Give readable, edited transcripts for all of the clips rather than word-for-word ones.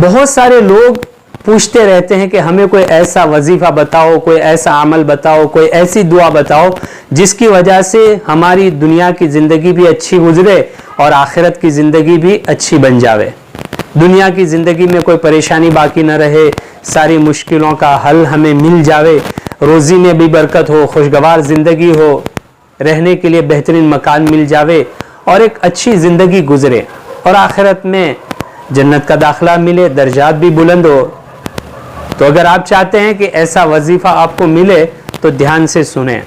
بہت سارے لوگ پوچھتے رہتے ہیں کہ ہمیں کوئی ایسا وظیفہ بتاؤ، کوئی ایسا عمل بتاؤ، کوئی ایسی دعا بتاؤ جس کی وجہ سے ہماری دنیا کی زندگی بھی اچھی گزرے اور آخرت کی زندگی بھی اچھی بن جاوے، دنیا کی زندگی میں کوئی پریشانی باقی نہ رہے، ساری مشکلوں کا حل ہمیں مل جاوے، روزی میں بھی برکت ہو، خوشگوار زندگی ہو، رہنے کے لیے بہترین مکان مل جاوے اور ایک اچھی زندگی گزرے اور آخرت میں جنت کا داخلہ ملے، درجات بھی بلند ہو۔ تو اگر آپ چاہتے ہیں کہ ایسا وظیفہ آپ کو ملے تو دھیان سے سنیں۔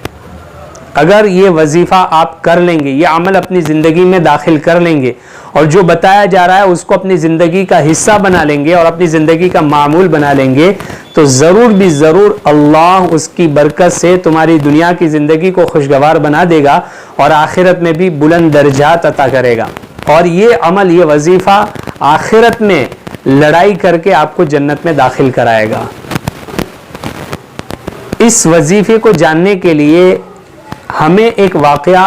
اگر یہ وظیفہ آپ کر لیں گے، یہ عمل اپنی زندگی میں داخل کر لیں گے اور جو بتایا جا رہا ہے اس کو اپنی زندگی کا حصہ بنا لیں گے اور اپنی زندگی کا معمول بنا لیں گے، تو ضرور بھی ضرور اللہ اس کی برکت سے تمہاری دنیا کی زندگی کو خوشگوار بنا دے گا اور آخرت میں بھی بلند درجات عطا کرے گا، اور یہ عمل، یہ وظیفہ آخرت میں لڑائی کر کے آپ کو جنت میں داخل کرائے گا۔ اس وظیفے کو جاننے کے لیے ہمیں ایک واقعہ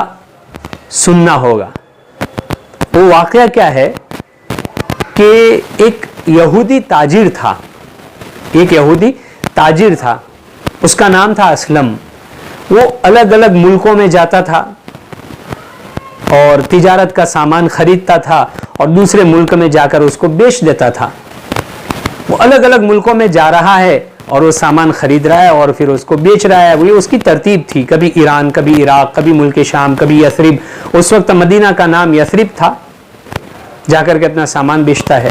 سننا ہوگا۔ وہ واقعہ کیا ہے کہ ایک یہودی تاجر تھا، ایک یہودی تاجر تھا، اس کا نام تھا اسلم۔ وہ الگ الگ ملکوں میں جاتا تھا اور تجارت کا سامان خریدتا تھا اور دوسرے ملک میں جا کر اس کو بیچ دیتا تھا۔ وہ الگ الگ ملکوں میں جا رہا ہے اور وہ سامان خرید رہا ہے اور پھر اس کو بیچ رہا ہے۔ وہ اس کی ترتیب تھی، کبھی ایران، کبھی عراق، کبھی ملک شام، کبھی یثرب۔ اس وقت مدینہ کا نام یثرب تھا، جا کر کے اپنا سامان بیچتا ہے۔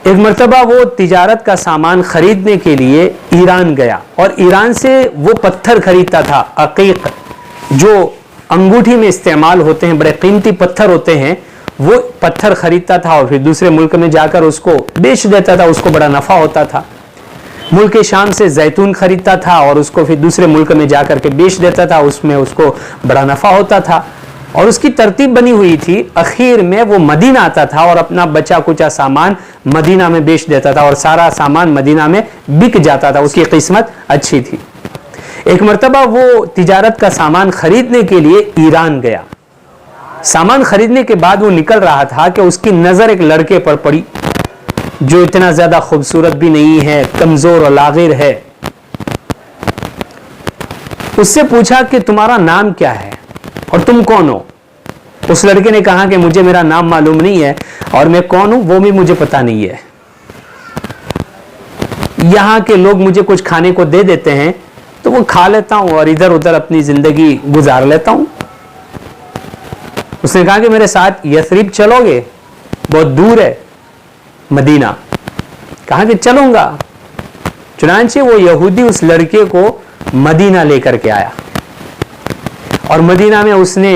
ایک مرتبہ وہ تجارت کا سامان خریدنے کے لیے ایران گیا اور ایران سے وہ پتھر خریدتا تھا، عقیق، جو انگوٹھی میں استعمال ہوتے ہیں، بڑے قیمتی پتھر ہوتے ہیں، وہ پتھر خریدتا تھا اور پھر دوسرے ملک میں جا کر اس کو بیچ دیتا تھا، اس کو بڑا نفع ہوتا تھا۔ ملک شام سے زیتون خریدتا تھا اور اس کو پھر دوسرے ملک میں جا کر کے بیچ دیتا تھا، اس میں اس کو بڑا نفع ہوتا تھا، اور اس کی ترتیب بنی ہوئی تھی۔ اخیر میں وہ مدینہ آتا تھا اور اپنا بچا کچا سامان مدینہ میں بیچ دیتا تھا اور سارا سامان مدینہ میں بک جاتا تھا، اس کی قسمت اچھی تھی۔ ایک مرتبہ وہ تجارت کا سامان خریدنے کے لیے ایران گیا۔ سامان خریدنے کے بعد وہ نکل رہا تھا کہ اس کی نظر ایک لڑکے پر پڑی جو اتنا زیادہ خوبصورت بھی نہیں ہے، کمزور اور لاغر ہے۔ اس سے پوچھا کہ تمہارا نام کیا ہے اور تم کون ہو؟ اس لڑکے نے کہا کہ مجھے میرا نام معلوم نہیں ہے اور میں کون ہوں وہ بھی مجھے پتا نہیں ہے، یہاں کے لوگ مجھے کچھ کھانے کو دے دیتے ہیں تو وہ کھا لیتا ہوں اور ادھر ادھر اپنی زندگی گزار لیتا ہوں۔ اس نے کہا کہ میرے ساتھ یثرب چلو گے؟ بہت دور ہے مدینہ۔ کہا کہ چلوں گا۔ چنانچہ وہ یہودی اس لڑکے کو مدینہ لے کر کے آیا اور مدینہ میں اس نے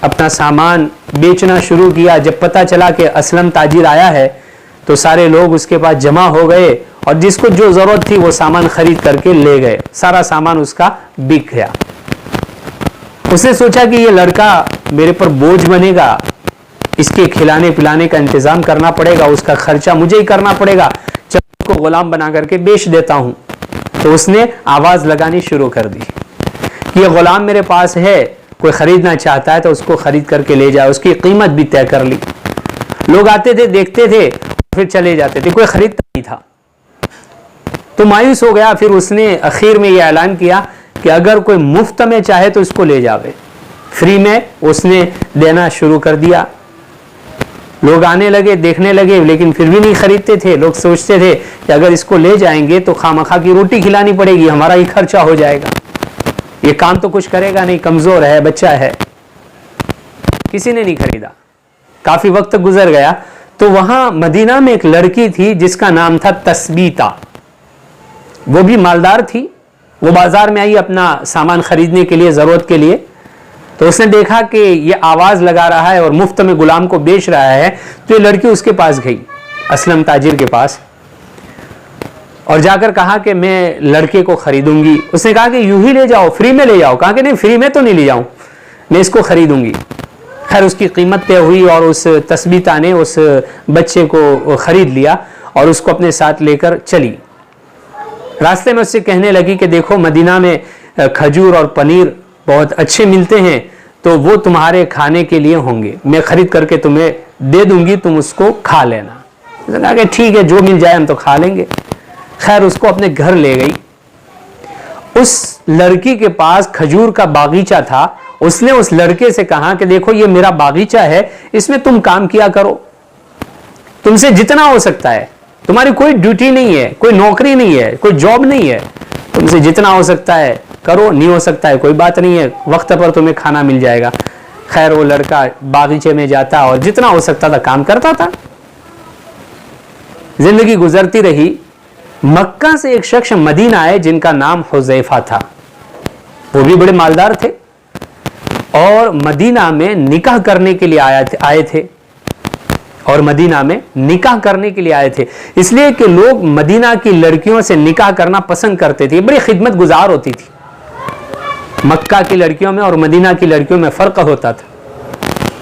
اپنا سامان بیچنا شروع کیا۔ جب پتا چلا کہ اسلم تاجر آیا ہے تو سارے لوگ اس کے پاس جمع ہو گئے اور جس کو جو ضرورت تھی وہ سامان خرید کر کے لے گئے، سارا سامان اس کا بک گیا۔ اس نے سوچا کہ یہ لڑکا میرے پر بوجھ بنے گا، اس کے کھلانے پلانے کا انتظام کرنا پڑے گا، اس کا خرچہ مجھے ہی کرنا پڑے گا، چل اس کو غلام بنا کر کے بیچ دیتا ہوں۔ تو اس نے آواز لگانی شروع کر دی کہ یہ غلام میرے پاس ہے، کوئی خریدنا چاہتا ہے تو اس کو خرید کر کے لے جائے۔ اس کی قیمت بھی طے کر لی۔ لوگ آتے تھے، دیکھتے تھے، پھر چلے جاتے تھے، کوئی خریدتا نہیں تھا۔ تو مایوس ہو گیا۔ پھر اس نے اخیر میں یہ اعلان کیا کہ اگر کوئی مفت میں چاہے تو اس کو لے جاوے۔ فری میں اس نے دینا شروع کر دیا۔ لوگ آنے لگے، دیکھنے لگے، لیکن پھر بھی نہیں خریدتے تھے۔ لوگ سوچتے تھے کہ اگر اس کو لے جائیں گے تو خامخواہ کی روٹی کھلانی پڑے گی، ہمارا ہی خرچہ ہو جائے گا، یہ کام تو کچھ کرے گا نہیں، کمزور ہے، بچہ ہے۔ کسی نے نہیں خریدا۔ کافی وقت گزر گیا تو وہاں مدینہ میں ایک لڑکی تھی جس کا نام تھا تثبیتہ۔ وہ بھی مالدار تھی۔ وہ بازار میں آئی اپنا سامان خریدنے کے لیے، ضرورت کے لیے۔ تو اس نے دیکھا کہ یہ آواز لگا رہا ہے اور مفت میں غلام کو بیچ رہا ہے، تو یہ لڑکی اس کے پاس گئی، اسلم تاجر کے پاس، اور جا کر کہا کہ میں لڑکے کو خریدوں گی۔ اس نے کہا کہ یوں ہی لے جاؤ، فری میں لے جاؤ۔ کہا کہ نہیں، فری میں تو نہیں لے جاؤں، میں اس کو خریدوں گی۔ خیر اس کی قیمت طے ہوئی اور اس تثبیتہ نے اس بچے کو خرید لیا اور اس کو اپنے ساتھ لے کر چلی۔ راستے میں اس سے کہنے لگی کہ دیکھو مدینہ میں کھجور اور پنیر بہت اچھے ملتے ہیں، تو وہ تمہارے کھانے کے لیے ہوں گے، میں خرید کر کے تمہیں دے دوں گی، تم اس کو کھا لینا۔ کہا کہ ٹھیک ہے جو مل جائے ہم تو کھا لیں گے. خیر اس کو اپنے گھر لے گئی. اس لڑکی کے پاس کھجور کا باغیچہ تھا. اس نے اس لڑکے سے کہا کہ دیکھو یہ میرا باغیچہ ہے, اس میں تم کام کیا کرو, تم سے جتنا ہو سکتا ہے, تمہاری کوئی ڈیوٹی نہیں ہے, کوئی نوکری نہیں ہے, کوئی جاب نہیں ہے, تم سے جتنا ہو سکتا ہے کرو, نہیں ہو سکتا ہے کوئی بات نہیں ہے, وقت پر تمہیں کھانا مل جائے گا. خیر وہ لڑکا باغیچے میں جاتا اور جتنا ہو سکتا تھا کام کرتا تھا. زندگی گزرتی رہی. مکہ سے ایک شخص مدینہ آئے جن کا نام حذیفہ تھا. وہ بھی بڑے مالدار تھے اور مدینہ میں نکاح کرنے کے لیے آئے تھے. اور مدینہ میں نکاح کرنے کے لیے آئے تھے اس لیے کہ لوگ مدینہ کی لڑکیوں سے نکاح کرنا پسند کرتے تھے. بڑی خدمت گزار ہوتی تھی. مکہ کی لڑکیوں میں اور مدینہ کی لڑکیوں میں فرق ہوتا تھا.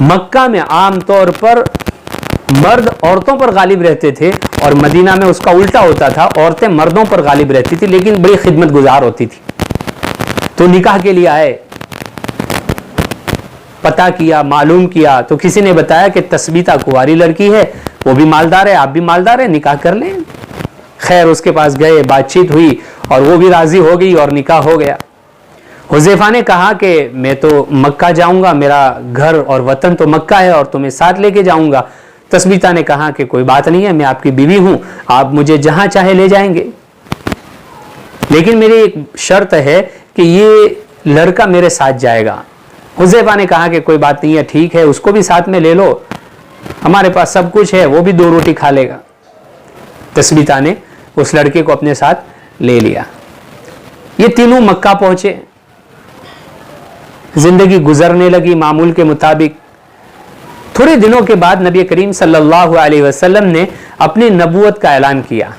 مکہ میں عام طور پر مرد عورتوں پر غالب رہتے تھے اور مدینہ میں اس کا الٹا ہوتا تھا, عورتیں مردوں پر غالب رہتی تھی, لیکن بڑی خدمت گزار ہوتی تھی. تو نکاح کے لیے آئے, پتہ کیا, معلوم کیا تو کسی نے بتایا کہ تثبیتہ کنواری لڑکی ہے, وہ بھی مالدار ہے, آپ بھی مالدار ہیں, نکاح کر لیں. خیر اس کے پاس گئے, بات چیت ہوئی اور وہ بھی راضی ہو گئی اور نکاح ہو گیا. حذیفہ نے کہا کہ میں تو مکہ جاؤں گا, میرا گھر اور وطن تو مکہ ہے اور تمہیں ساتھ لے کے جاؤں گا. تثبیتہ نے کہا کہ کوئی بات نہیں ہے, میں آپ کی بیوی ہوں, آپ مجھے جہاں چاہے لے جائیں گے, لیکن میری ایک شرط ہے کہ یہ لڑکا میرے ساتھ جائے گا. حذیفہ نے کہا کہ کوئی بات نہیں ہے, ٹھیک ہے, اس کو بھی ساتھ میں لے لو, ہمارے پاس سب کچھ ہے, وہ بھی 2 روٹی کھا لے گا. تثبیتہ نے اس لڑکے کو اپنے ساتھ لے لیا. یہ تینوں مکہ پہنچے. زندگی گزرنے لگی معمول کے مطابق. تھوڑے دنوں کے بعد نبی کریم صلی اللہ علیہ وسلم نے اپنی نبوت کا اعلان کیا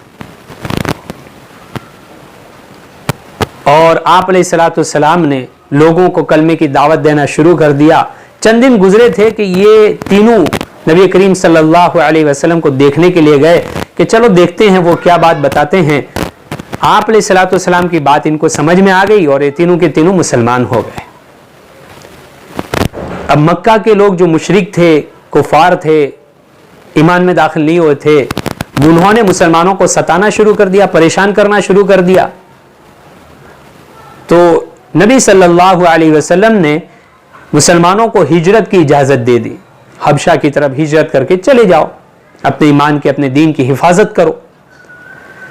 اور آپ علیہ الصلوۃ والسلام نے لوگوں کو کلمے کی دعوت دینا شروع کر دیا. چند دن گزرے تھے کہ یہ تینوں نبی کریم صلی اللہ علیہ وسلم کو دیکھنے کے لیے گئے کہ چلو دیکھتے ہیں وہ کیا بات بتاتے ہیں. آپ علیہ الصلوۃ والسلام کی بات ان کو سمجھ میں آ گئی اور یہ تینوں کے تینوں مسلمان ہو گئے. اب مکہ کے لوگ جو مشرک تھے, کفار تھے, ایمان میں داخل نہیں ہوئے تھے, انہوں نے مسلمانوں کو ستانا شروع کر دیا, پریشان کرنا شروع کر دیا. تو نبی صلی اللہ علیہ وسلم نے مسلمانوں کو ہجرت کی اجازت دے دی. حبشہ کی طرف ہجرت کر کے چلے جاؤ, اپنے ایمان کے اپنے دین کی حفاظت کرو.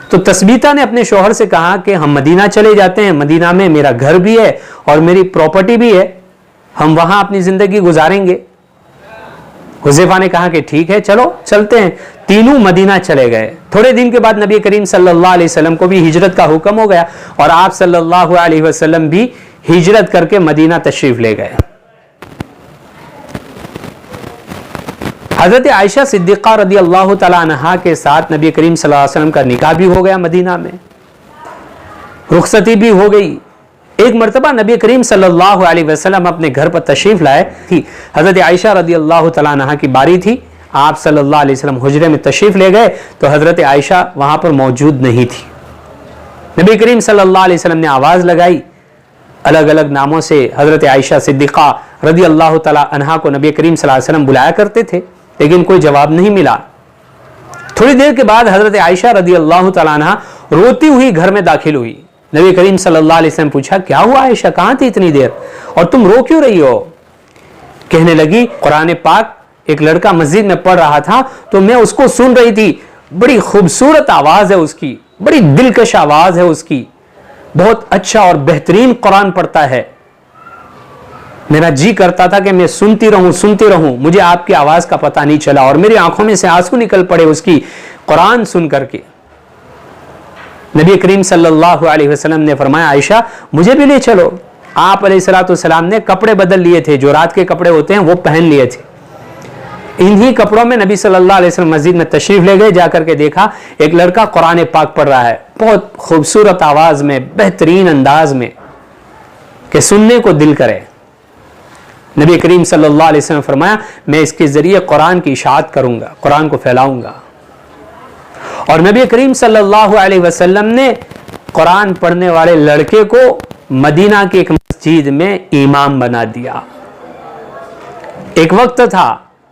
تو تثبیتہ نے اپنے شوہر سے کہا کہ ہم مدینہ چلے جاتے ہیں, مدینہ میں میرا گھر بھی ہے اور میری پراپرٹی بھی ہے, ہم وہاں اپنی زندگی گزاریں گے. حذیفہ نے کہا کہ ٹھیک ہے چلو چلتے ہیں. تینوں مدینہ چلے گئے. تھوڑے دن کے بعد نبی کریم صلی اللہ علیہ وسلم کو بھی ہجرت کا حکم ہو گیا اور آپ صلی اللہ علیہ وسلم بھی ہجرت کر کے مدینہ تشریف لے گئے. حضرت عائشہ صدیقہ رضی اللہ تعالی عنہا کے ساتھ نبی کریم صلی اللہ علیہ وسلم کا نکاح بھی ہو گیا مدینہ میں, رخصتی بھی ہو گئی. ایک مرتبہ نبی کریم صلی اللہ علیہ وسلم اپنے گھر پر تشریف لائے تھی. حضرت عائشہ رضی اللہ تعالی عنہا کی باری تھی. آپ صلی اللہ علیہ وسلم حجرے میں تشریف لے گئے تو حضرت عائشہ وہاں پر موجود نہیں تھی. نبی کریم صلی اللہ علیہ وسلم نے آواز لگائی, الگ الگ ناموں سے حضرت عائشہ صدیقہ رضی اللہ تعالی عنہا کو نبی کریم صلی اللہ علیہ وسلم بلایا کرتے تھے, لیکن کوئی جواب نہیں ملا. تھوڑی دیر کے بعد حضرت عائشہ رضی اللہ تعالی عنہا روتی ہوئی گھر میں داخل ہوئی. نبی کریم صلی اللہ علیہ وسلم پوچھا کیا ہوا عائشہ, کہاں تھی اتنی دیر اور تم رو کیوں رہی ہو؟ کہنے لگی قرآن پاک ایک لڑکا مسجد میں پڑھ رہا تھا تو میں اس کو سن رہی تھی, بڑی خوبصورت آواز ہے اس کی, بڑی دلکش آواز ہے اس کی, بہت اچھا اور بہترین قرآن پڑھتا ہے. میرا جی کرتا تھا کہ میں سنتی رہوں, مجھے آپ کی آواز کا پتہ نہیں چلا اور میری آنکھوں میں سے آنسو نکل پڑے اس کی قرآن سن کر کے. نبی کریم صلی اللہ علیہ وسلم نے فرمایا عائشہ مجھے بھی لے چلو. آپ علیہ الصلوۃ والسلام نے کپڑے بدل لیے تھے, جو رات کے کپڑے ہوتے ہیں وہ پہن لیے تھے. انہی کپڑوں میں نبی صلی اللہ علیہ وسلم مسجد میں تشریف لے گئے. جا کر کے دیکھا ایک لڑکا قرآن پاک پڑھ رہا ہے, بہت خوبصورت آواز میں, بہترین انداز میں کہ سننے کو دل کرے. نبی کریم صلی اللہ علیہ وسلم فرمایا میں اس کے ذریعے قرآن کی اشاعت کروں گا, قرآن کو پھیلاؤں گا. اور نبی کریم صلی اللہ علیہ وسلم نے قرآن پڑھنے والے لڑکے کو مدینہ کی ایک مسجد میں امام بنا دیا. ایک وقت تھا